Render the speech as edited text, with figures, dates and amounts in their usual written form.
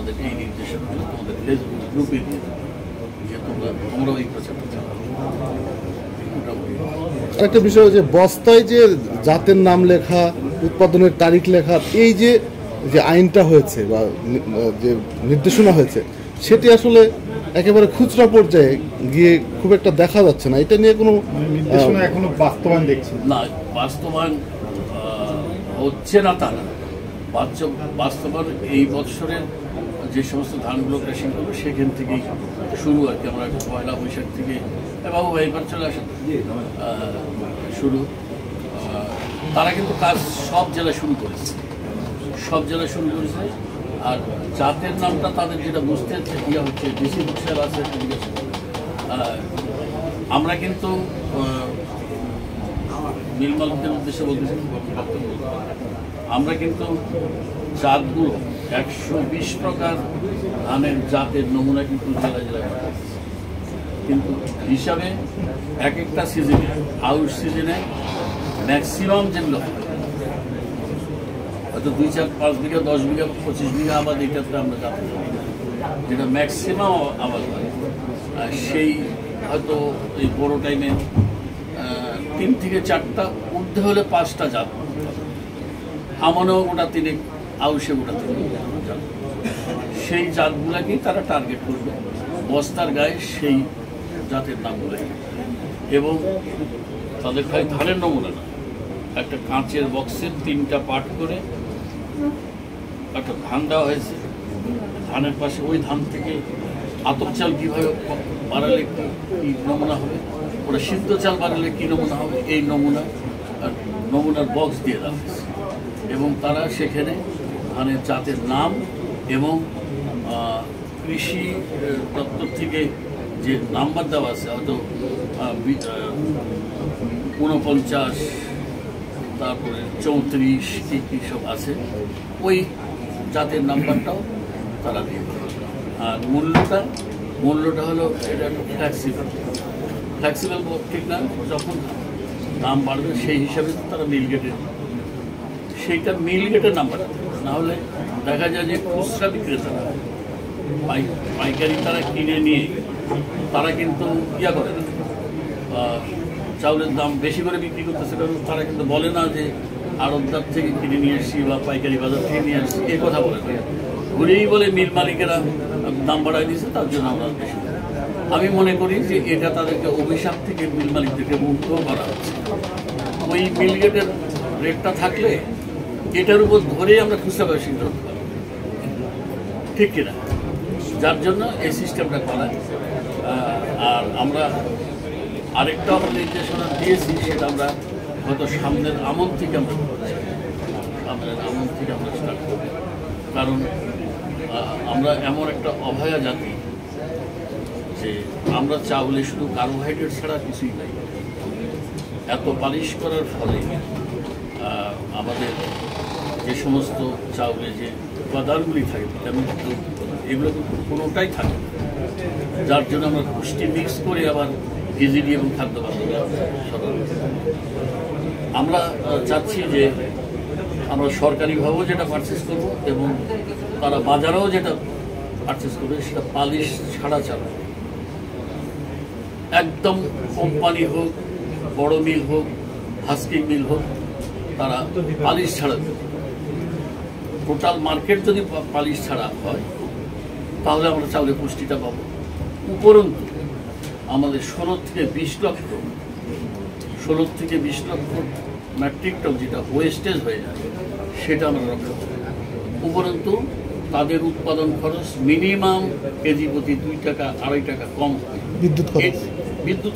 আমাদের এই নির্দেশনাগুলো তোমাদের ফেসবুক গ্রুপে দিয়ে দেবো, যে তোমরাও এই প্রচারটা চালাও। একটা বিষয় যে বস্তায় যে জাতের নাম লেখা, উৎপাদনের তারিখ লেখা, এই যে আইনটা হয়েছে বা যে নির্দেশনা হয়েছে, সেটি আসলে একেবারে খুচরা পর্যায়ে গিয়ে খুব একটা দেখা যাচ্ছে না। এটা নিয়ে কোনো নির্দেশনা এখনো বাস্তবায়ন দেখছি না, বাস্তবায়ন হচ্ছে না তা না, বাস্তবায়ন এই বৎসরের যে সমস্ত ধানগুলো ক্রাশিং করবো সেখান থেকেই শুরু আর কি। আমরা পয়লা বৈশাখ থেকে বাবু এবার চলে আসেন শুরু। তারা কিন্তু কাজ সব জেলায় শুরু করেছে, আর জাতের নামটা তাদের যেটা বুঝতে ইয়ে হচ্ছে ডিস্ট্রিবিউশন আছে। আমরা কিন্তু মিল মালিকদের উদ্দেশ্যে বলতেছি, আমরা কিন্তু জাতগুলো 120 প্রকার ধানের জাতের নমুনা কিন্তু জেলায় জেলায়, কিন্তু হিসাবে এক একটা সিজনে, আউট সিজনে ম্যাক্সিমাম যেগুলো হয়তো 2, 4, 5 বিঘা, 10 বিঘা, 25 বিঘা আবাদ, এটাতে আমরা জানতে পারি, যেটা ম্যাক্সিমাম আবাদ হয়, সেই হয়তো এই বড় টাইমে 3 থেকে 4টা, ঊর্ধ্বে হলে 5টা জাত, আমনেও গোটা 3, আউশে গোটা 3 জাত। সেই জাতগুলাকেই তারা টার্গেট করবে, বস্তার গায়ে সেই জাতের নামগুলো, এবং তাদের খালি ধানের নমুনা না, একটা কাঁচের বক্সের 3টা পার্ট করে একটা ধান দেওয়া হয়েছে। ধানের পাশে ওই ধান থেকে আতপ চাল কীভাবে বাড়ালে কী নমুনা হবে, ওটা সিদ্ধ চাল বাড়ালে কী নমুনা হবে, এই নমুনার বক্স দিয়ে দেওয়া হয়েছে, এবং তারা সেখানে ধানের জাতের নাম এবং কৃষি দপ্তর থেকে যে নাম্বার দেওয়া আছে, হয়তো 49, তারপরে 34 কী সব আছে, ওই জাতের নাম্বারটাও তারা দিয়ে দেবে। আর মূল্যটা হলো এটা একটু ফ্লেক্সিবল ঠিক না, যখন দাম বাড়বে সেই হিসাবে তারা সেইটা মিল গেটের নাম্বার, না হলে দেখা যায় যে খুচরা বিক্রেতারা পাইকারি তারা কিনে নিয়ে তারা কিন্তু ইয়া করে না, চাউলের দাম বেশি করে বিক্রি করতেছে, কারণ তারা কিন্তু বলে না যে আড়তদার থেকে কিনে নিয়ে আসছি বা পাইকারি বাজার থেকে নিয়ে আসছি, এই কথা বলে না, ঘুরেই বলে মিল মালিকেরা দাম বাড়ায় দিয়েছে, তার জন্য আমরা বেশি। আমি মনে করি যে এটা তাদেরকে অভিশাপ থেকে মিল মালিকদেরকে মুক্ত করা হচ্ছে। ওই মিল গেটের রেটটা থাকলে এটার উপর ধরেই আমরা খুচরা ব্যবসায়ী করতে পারবো, ঠিক কিনা? যার জন্য এই সিস্টেমটা করা। আর আমরা আরেকটা আমরা নির্দেশনা দিয়েছি, সেটা আমরা হয়তো সামনের আমন থেকে আমরা স্টার্ট করব, কারণ আমরা এমন একটা অভয়া জাতি যে আমরা চাউলে শুধু কার্বোহাইড্রেট ছাড়া কিছুই নাই। এত পালিশ করার ফলে আমাদের যে সমস্ত চাউলে যে উপাদানগুলি থাকে, ভিটামিন, এগুলো কোনোটাই থাকে না, যার জন্য আমরা পুষ্টি মিক্স করে আবার ভিজিডি এবং খাদ্য আমরা চাচ্ছি যে আমরা সরকারিভাবেও যেটা পারচেস করব এবং তারা বাজারেও যেটা পারচেস করবে সেটা পালিশ ছাড়া চাল, একদম কোম্পানি হোক, বড় মিল হোক, হাস্কিং মিল হোক, তারা পালিশ ছাড়া দেবে। টোটাল মার্কেট যদি পালিশ ছাড়া হয় তাহলে আমরা চাউলের পুষ্টিটা পাবো। উপরন্তু আমাদের 16 থেকে 20 লক্ষ মেট্রিক টন যেটা ওয়েস্টেজ হয়ে যায় সেটা আমরা রক্ষা করব। উপরন্তু তাদের উৎপাদন খরচ মিনিমাম কেজি প্রতি 2 টাকা 2.5 টাকা কম, বিদ্যুৎ